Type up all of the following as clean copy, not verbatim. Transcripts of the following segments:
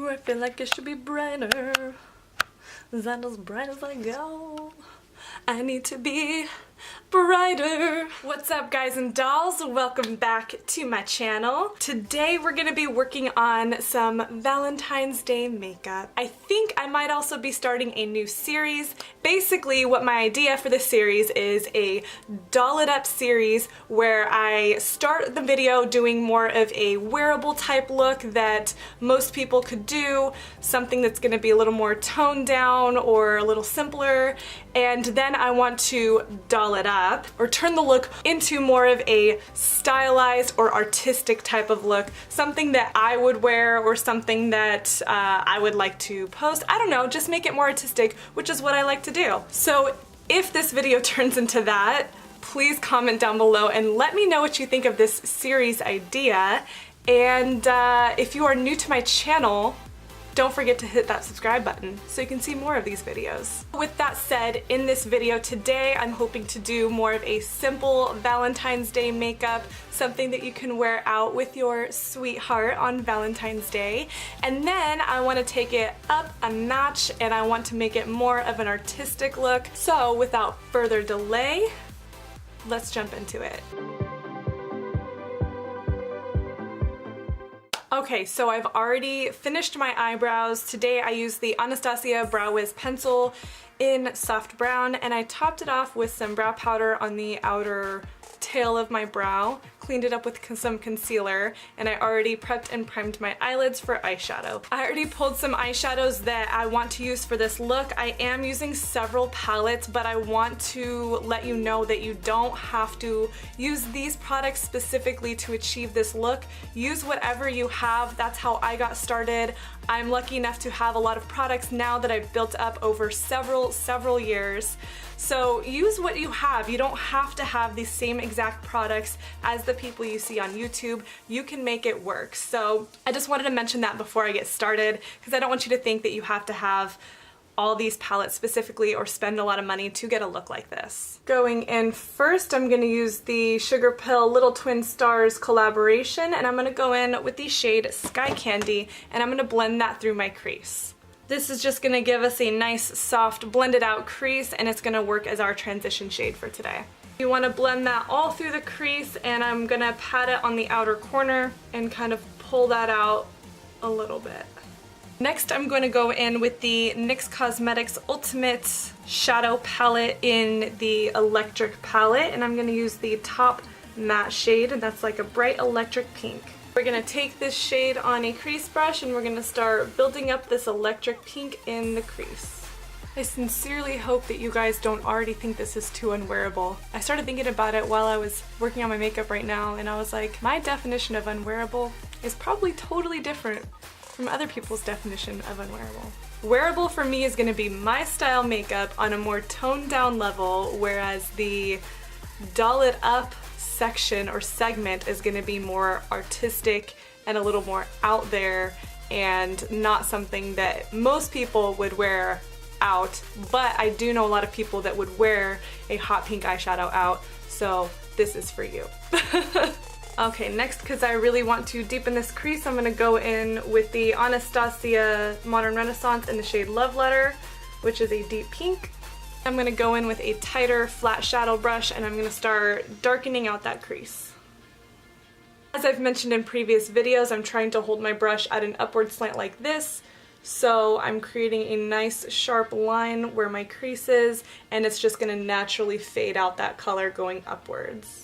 Ooh, I feel like it should be brighter. Not as bright as I go. I need to be brighter. What's up, guys and dolls? Welcome back to my channel. Today we're gonna be working on some Valentine's Day makeup. I think I might also be starting a new series. Basically, what my idea for this series is a doll it up series where I start the video doing more of a wearable type look that most people could do, something that's gonna be a little more toned down or a little simpler, and then I want to doll it up or turn the look into more of a stylized or artistic type of look, something that I would wear or something that I would like to post. I don't know, just make it more artistic, which is what I like to do. So if this video turns into that, please comment down below and let me know what you think of this series idea. And if you are new to my channel, don't forget to hit that subscribe button so you can see more of these videos. With that said, in this video today, I'm hoping to do more of a simple Valentine's Day makeup, something that you can wear out with your sweetheart on Valentine's Day. And then I want to take it up a notch and I want to make it more of an artistic look. So without further delay, let's jump into it. Okay, so I've already finished my eyebrows. Today I used the Anastasia Brow Wiz pencil in soft brown, and I topped it off with some brow powder on the outer tail of my brow, cleaned it up with some concealer, and I already prepped and primed my eyelids for eyeshadow. I already pulled some eyeshadows that I want to use for this look. I am using several palettes, but I want to let you know that you don't have to use these products specifically to achieve this look. Use whatever you have. That's how I got started. I'm lucky enough to have a lot of products now that I've built up over several years. So use what you have. You don't have to have the same exact products as the people you see on YouTube. You can make it work. So I just wanted to mention that before I get started, because I don't want you to think that you have to have all these palettes specifically or spend a lot of money to get a look like this. Going in first, I'm going to use the Sugar Pill Little Twin Stars collaboration, and I'm going to go in with the shade Sky Candy, and I'm going to blend that through my crease. This is just going to give us a nice soft blended out crease, and it's going to work as our transition shade for today. You want to blend that all through the crease, and I'm going to pat it on the outer corner and kind of pull that out a little bit. Next, I'm going to go in with the NYX Cosmetics Ultimate Shadow Palette in the Electric palette, and I'm going to use the top matte shade, and that's like a bright electric pink. We're going to take this shade on a crease brush and we're going to start building up this electric pink in the crease. I sincerely hope that you guys don't already think this is too unwearable. I started thinking about it while I was working on my makeup right now, and I was like, my definition of unwearable is probably totally different from other people's definition of unwearable. Wearable for me is going to be my style makeup on a more toned down level, whereas the doll it up section or segment is going to be more artistic and a little more out there and not something that most people would wear out, but I do know a lot of people that would wear a hot pink eyeshadow out, so this is for you. Okay, next, because I really want to deepen this crease, I'm going to go in with the Anastasia Modern Renaissance in the shade Love Letter, which is a deep pink. I'm going to go in with a tighter flat shadow brush and I'm going to start darkening out that crease. As I've mentioned in previous videos, I'm trying to hold my brush at an upward slant like this, so I'm creating a nice sharp line where my crease is, and it's just going to naturally fade out that color going upwards.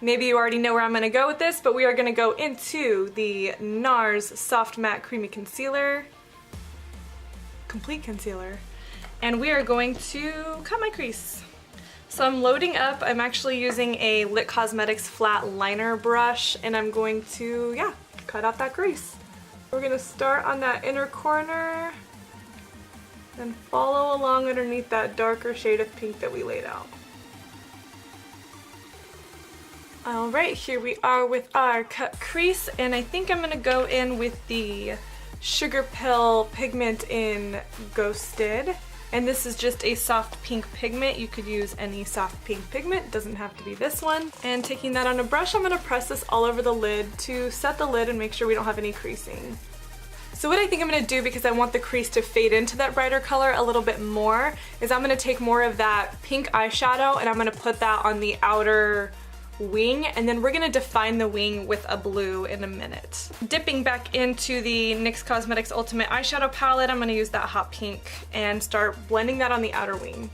Maybe you already know where I'm going to go with this, but we are going to go into the NARS Soft Matte Creamy Concealer. Complete concealer, and we are going to cut my crease. So I'm loading up. I'm actually using a Lit Cosmetics flat liner brush, and I'm going to, cut out that crease. We're going to start on that inner corner and follow along underneath that darker shade of pink that we laid out. Alright, here we are with our cut crease, and I think I'm going to go in with the Sugar Pill pigment in Ghosted, And this is just a soft pink pigment. You could use any soft pink pigment, it doesn't have to be this one. And taking that on a brush, I'm gonna press this all over the lid to set the lid and make sure we don't have any creasing. So what I think I'm gonna do, because I want the crease to fade into that brighter color a little bit more, is I'm gonna take more of that pink eyeshadow and I'm gonna put that on the outer wing, and then we're gonna define the wing with a blue in a minute. Dipping back into the NYX Cosmetics Ultimate Eyeshadow Palette, I'm gonna use that hot pink and start blending that on the outer wing.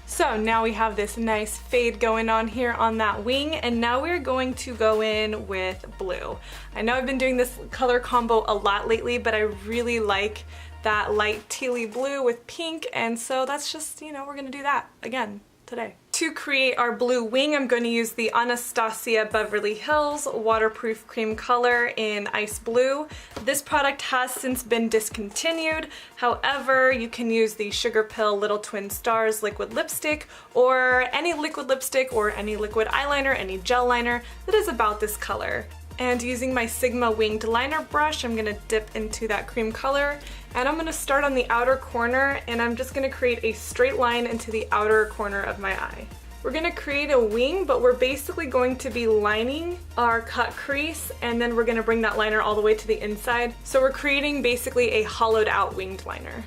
So now we have this nice fade going on here on that wing, and now we're going to go in with blue. I know I've been doing this color combo a lot lately, but I really like that light tealy blue with pink, and so that's just, you know, we're gonna do that again today. To create our blue wing, I'm going to use the Anastasia Beverly Hills Waterproof Cream Color in Ice Blue. This product has since been discontinued. However, you can use the Sugar Pill Little Twin Stars liquid lipstick, or any liquid lipstick, or any liquid eyeliner, any gel liner that is about this color. And using my Sigma winged liner brush, I'm gonna dip into that cream color, and I'm gonna start on the outer corner, and I'm just gonna create a straight line into the outer corner of my eye. We're gonna create a wing, but we're basically going to be lining our cut crease, and then we're gonna bring that liner all the way to the inside. So we're creating basically a hollowed out winged liner.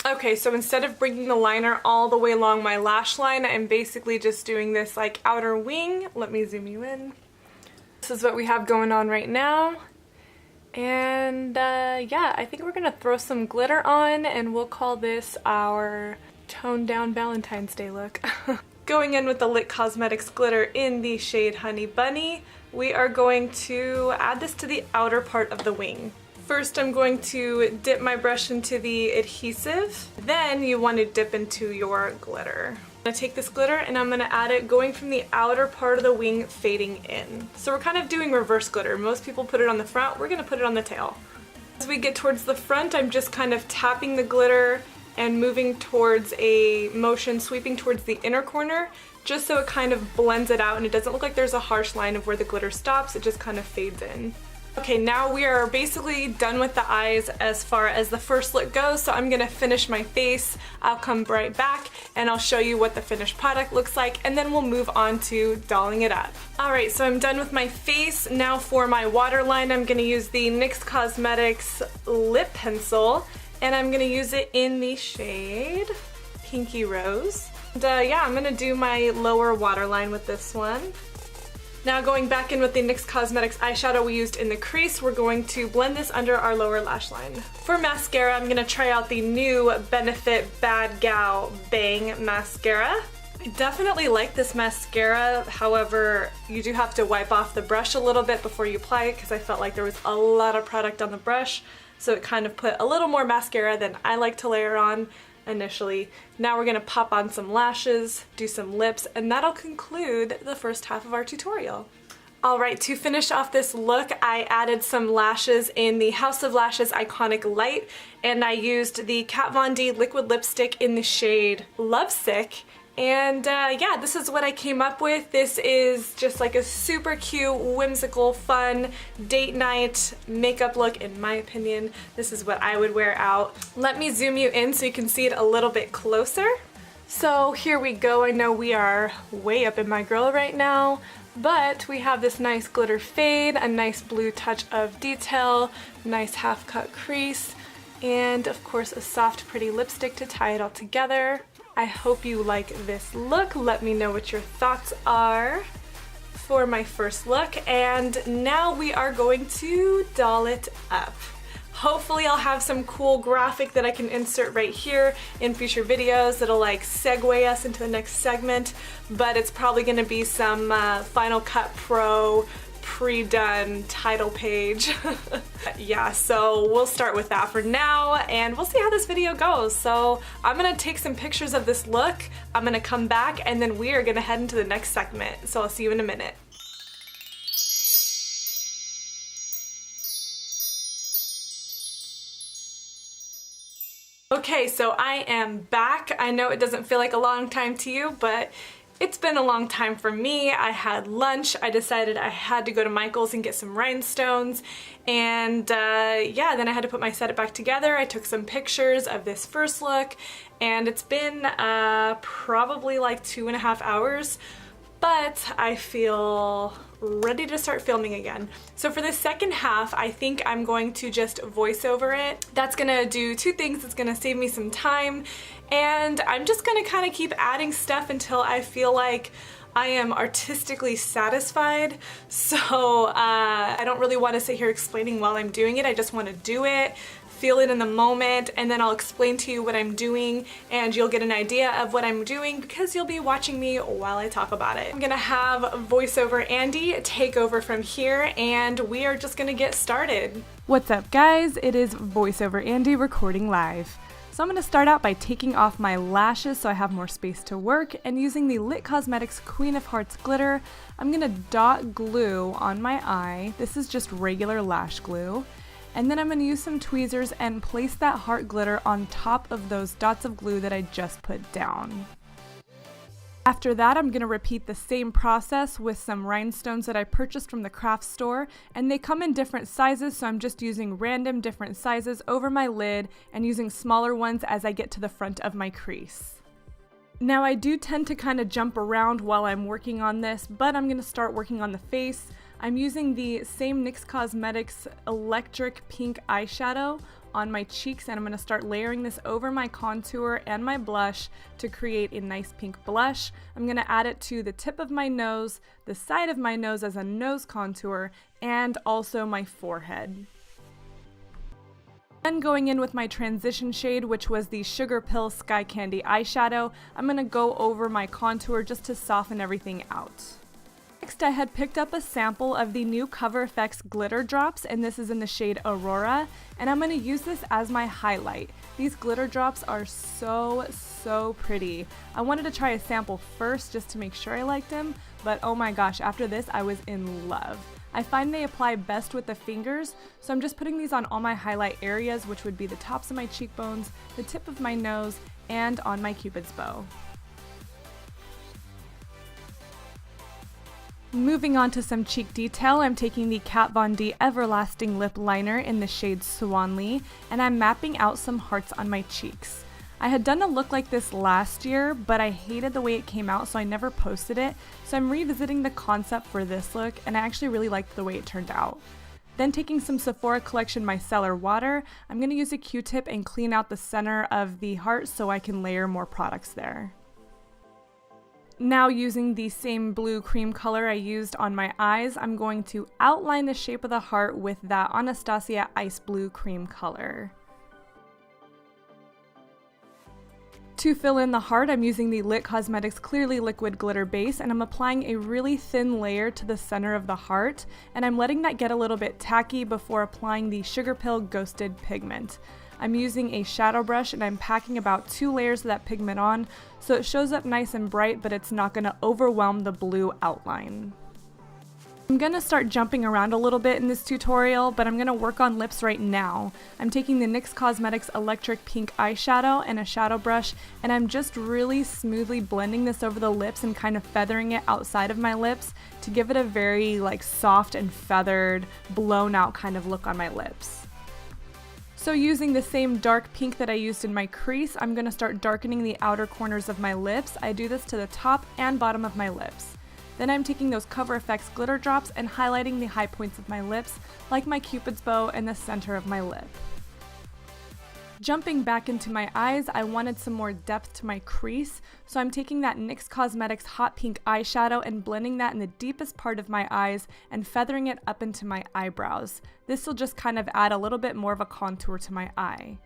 Okay, so instead of bringing the liner all the way along my lash line, I'm basically just doing this like outer wing. Let me zoom you in. This is what we have going on right now. And yeah, I think we're gonna throw some glitter on, and we'll call this our toned down Valentine's Day look. Going in with the NYX Cosmetics glitter in the shade Hunny Bunny, we are going to add this to the outer part of the wing. First, I'm going to dip my brush into the adhesive. Then you want to dip into your glitter. I'm going to take this glitter and I'm going to add it going from the outer part of the wing fading in. So we're kind of doing reverse glitter. Most people put it on the front, we're going to put it on the tail. As we get towards the front, I'm just kind of tapping the glitter and moving towards a motion, sweeping towards the inner corner, just so it kind of blends it out and it doesn't look like there's a harsh line of where the glitter stops, it just kind of fades in. Okay, now we are basically done with the eyes as far as the first look goes, so I'm gonna finish my face. I'll come right back and I'll show you what the finished product looks like, and then we'll move on to dolling it up. Alright, so I'm done with my face. Now for my waterline, I'm gonna use the NYX Cosmetics lip pencil, and I'm gonna use it in the shade Pinky Rose. And yeah, I'm gonna do my lower waterline with this one. Now going back in with the NYX Cosmetics eyeshadow we used in the crease, we're going to blend this under our lower lash line. For mascara, I'm gonna try out the new Benefit Bad Gal Bang Mascara. I definitely like this mascara, however, you do have to wipe off the brush a little bit before you apply it, because I felt like there was a lot of product on the brush, so it kind of put a little more mascara than I like to layer on initially. Now we're gonna pop on some lashes, do some lips, and that'll conclude the first half of our tutorial. Alright, to finish off this look, I added some lashes in the House of Lashes Iconic Light, and I used the Kat Von D liquid lipstick in the shade Lovesick. And yeah, this is what I came up with. This is just like a super cute, whimsical, fun date night makeup look in my opinion. This is what I would wear out. Let me zoom you in so you can see it a little bit closer. So here we go. I know we are way up in my grill right now, but we have this nice glitter fade, a nice blue touch of detail, nice half cut crease, and of course a soft pretty lipstick to tie it all together. I hope you like this look. Let me know what your thoughts are for my first look. And now we are going to doll it up. Hopefully I'll have some cool graphic that I can insert right here in future videos that'll like segue us into the next segment, but it's probably gonna be some Final Cut Pro pre-done title page. Yeah, so we'll start with that for now and we'll see how this video goes. So I'm gonna take some pictures of this look, I'm gonna come back, and then we are gonna head into the next segment. So I'll see you in a minute. Okay, so I am back. I know it doesn't feel like a long time to you, but It's been a long time for me. I had lunch. I decided I had to go to Michael's and get some rhinestones. And yeah, then I had to put my setup back together. I took some pictures of this first look, and it's been probably like 2.5 hours, but I feel ready to start filming again. So for the second half, I think I'm going to just voice over it. That's gonna do two things. It's gonna save me some time, and I'm just gonna kind of keep adding stuff until I feel like I am artistically satisfied. So I don't really want to sit here explaining while I'm doing it. I just want to do it, feel it in the moment, and then I'll explain to you what I'm doing, and you'll get an idea of what I'm doing because you'll be watching me while I talk about it. I'm gonna have voiceover Andy take over from here, and we are just gonna get started. What's up, guys? It is voiceover Andy recording live. So I'm going to start out by taking off my lashes so I have more space to work, and using the NYX Cosmetics Queen of Hearts glitter, I'm going to dot glue on my eye. This is just regular lash glue. And then I'm going to use some tweezers and place that heart glitter on top of those dots of glue that I just put down. After that, I'm going to repeat the same process with some rhinestones that I purchased from the craft store, and they come in different sizes, so I'm just using random different sizes over my lid and using smaller ones as I get to the front of my crease. Now, I do tend to kind of jump around while I'm working on this, but I'm going to start working on the face. I'm using the same NYX Cosmetics Electric Pink eyeshadow on my cheeks, and I'm going to start layering this over my contour and my blush to create a nice pink blush. I'm going to add it to the tip of my nose, the side of my nose as a nose contour, and also my forehead. Then going in with my transition shade, which was the Sugar Pill Sky Candy eyeshadow, I'm going to go over my contour just to soften everything out. Next, I had picked up a sample of the new Cover FX glitter drops, and this is in the shade Aurora, and I'm going to use this as my highlight. These glitter drops are so pretty. I wanted to try a sample first just to make sure I liked them, but oh my gosh, after this I was in love. I find they apply best with the fingers, so I'm just putting these on all my highlight areas, which would be the tops of my cheekbones, the tip of my nose, and on my cupid's bow. Moving on to some cheek detail, I'm taking the Kat Von D Everlasting Lip Liner in the shade Swanly, and I'm mapping out some hearts on my cheeks. I had done a look like this last year, but I hated the way it came out, so I never posted it, so I'm revisiting the concept for this look, and I actually really liked the way it turned out. Then taking some Sephora Collection Micellar Water, I'm going to use a Q-tip and clean out the center of the heart so I can layer more products there. Now, using the same blue cream color I used on my eyes, I'm going to outline the shape of the heart with that Anastasia Ice Blue cream color. To fill in the heart, I'm using the NYX Cosmetics Clearly Liquid Glitter Base, and I'm applying a really thin layer to the center of the heart, and I'm letting that get a little bit tacky before applying the Sugarp Ghosted pigment. I'm using a shadow brush, and I'm packing about 2 layers of that pigment on so it shows up nice and bright, but it's not going to overwhelm the blue outline. I'm going to start jumping around a little bit in this tutorial, but I'm going to work on lips right now. I'm taking the NYX Cosmetics Electric Pink eyeshadow and a shadow brush, and I'm just really smoothly blending this over the lips and kind of feathering it outside of my lips to give it a very soft and feathered, blown out kind of look on my lips. So using the same dark pink that I used in my crease, I'm going to start darkening the outer corners of my lips. I do this to the top and bottom of my lips. Then I'm taking those Cover FX glitter drops and highlighting the high points of my lips, like my cupid's bow and the center of my lip. Jumping back into my eyes, I wanted some more depth to my crease, so I'm taking that NYX Cosmetics Hot Pink eyeshadow and blending that in the deepest part of my eyes and feathering it up into my eyebrows. This will just kind of add a little bit more of a contour to my eye.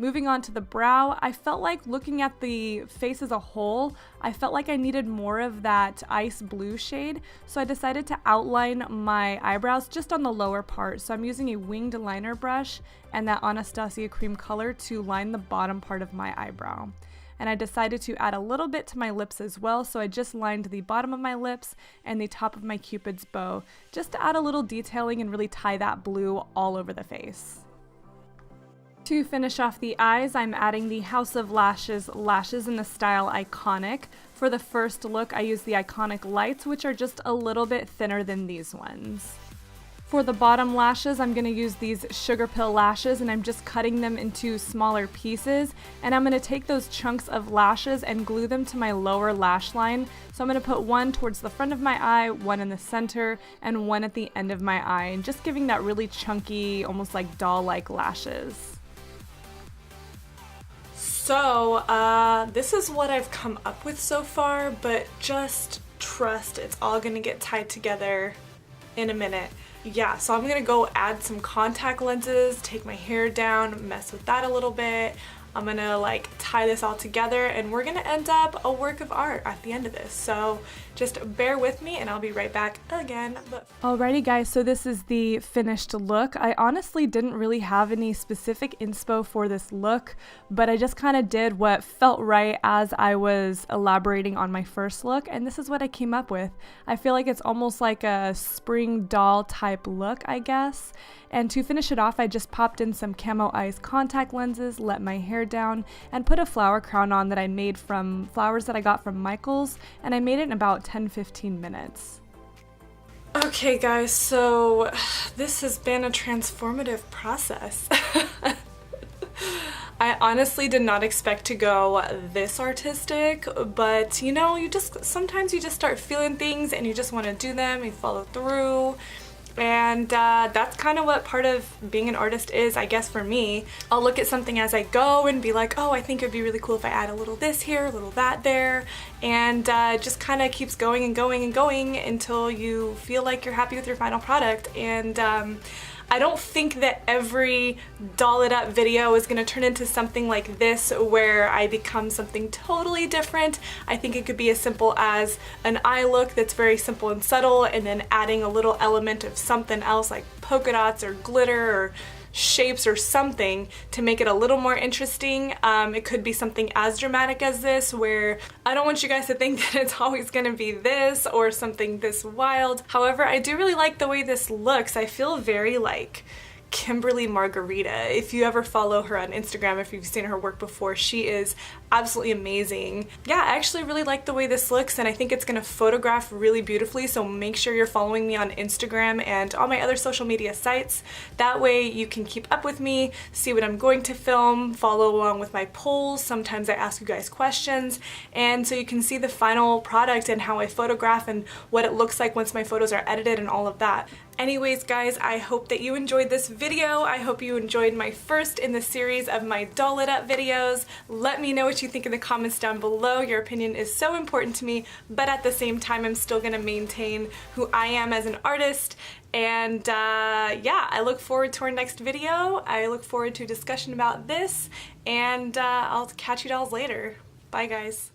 Moving on to the brow, I felt like looking at the face as a whole, I felt like I needed more of that ice blue shade, so I decided to outline my eyebrows just on the lower part. So I'm using a winged liner brush and that Anastasia cream color to line the bottom part of my eyebrow. And I decided to add a little bit to my lips as well, so I just lined the bottom of my lips and the top of my cupid's bow, just to add a little detailing and really tie that blue all over the face. To finish off the eyes, I'm adding the House of Lashes lashes in the style Iconic For the first look, I used the Iconic Lights, which are just a little bit thinner than these ones. For the bottom lashes, I'm going to use these Sugar Pill lashes, and I'm just cutting them into smaller pieces, and I'm going to take those chunks of lashes and glue them to my lower lash line. So I'm going to put one towards the front of my eye, one in the center, and one at the end of my eye, and just giving that really chunky, almost like doll-like lashes. So this is what I've come up with so far, but just trust it's all going to get tied together in a minute. Yeah, so I'm gonna go add some contact lenses, take my hair down, mess with that a little bit. I'm gonna like tie this all together, and we're gonna end up a work of art at the end of this. So just bear with me and I'll be right back again. Alrighty guys, so this is the finished look. I honestly didn't really have any specific inspo for this look, but I just kind of did what felt right as I was elaborating on my first look, and this is what I came up with. I feel like it's almost like a spring doll type look, I guess. And to finish it off, I just popped in some Camo Ice contact lenses, let my hair down, and put a flower crown on that I made from flowers that I got from Michael's, and I made it in about 10-15 minutes. Okay guys, so this has been a transformative process. I honestly did not expect to go this artistic, but you know, sometimes you just start feeling things and you just want to do them, you follow through. And that's kind of what part of being an artist is, I guess, for me. I'll look at something as I go and be like, oh, I think it'd be really cool if I add a little this here, a little that there, and it just kind of keeps going and going and going until you feel like you're happy with your final product. And I don't think that every doll it up video is going to turn into something like this where I become something totally different. I think it could be as simple as an eye look that's very simple and subtle, and then adding a little element of something else like polka dots or glitter or shapes or something to make it a little more interesting. It could be something as dramatic as this, where I don't want you guys to think that it's always gonna be this or something this wild. However, I do really like the way this looks. I feel very like Kimberly Margarita. If you ever follow her on Instagram, if you've seen her work before, she is absolutely amazing. Yeah, I actually really like the way this looks, and I think it's gonna photograph really beautifully, so make sure you're following me on Instagram and all my other social media sites. That way you can keep up with me, see what I'm going to film, follow along with my polls. Sometimes I ask you guys questions, and so you can see the final product and how I photograph and what it looks like once my photos are edited and all of that. Anyways guys, I hope that you enjoyed this video. I hope you enjoyed my first in the series of my doll lit up videos. Let me know what you think in the comments down below. Your opinion is so important to me, but at the same time I'm still gonna maintain who I am as an artist. And yeah, I look forward to our next video. I look forward to a discussion about this, and I'll catch you dolls later. Bye guys.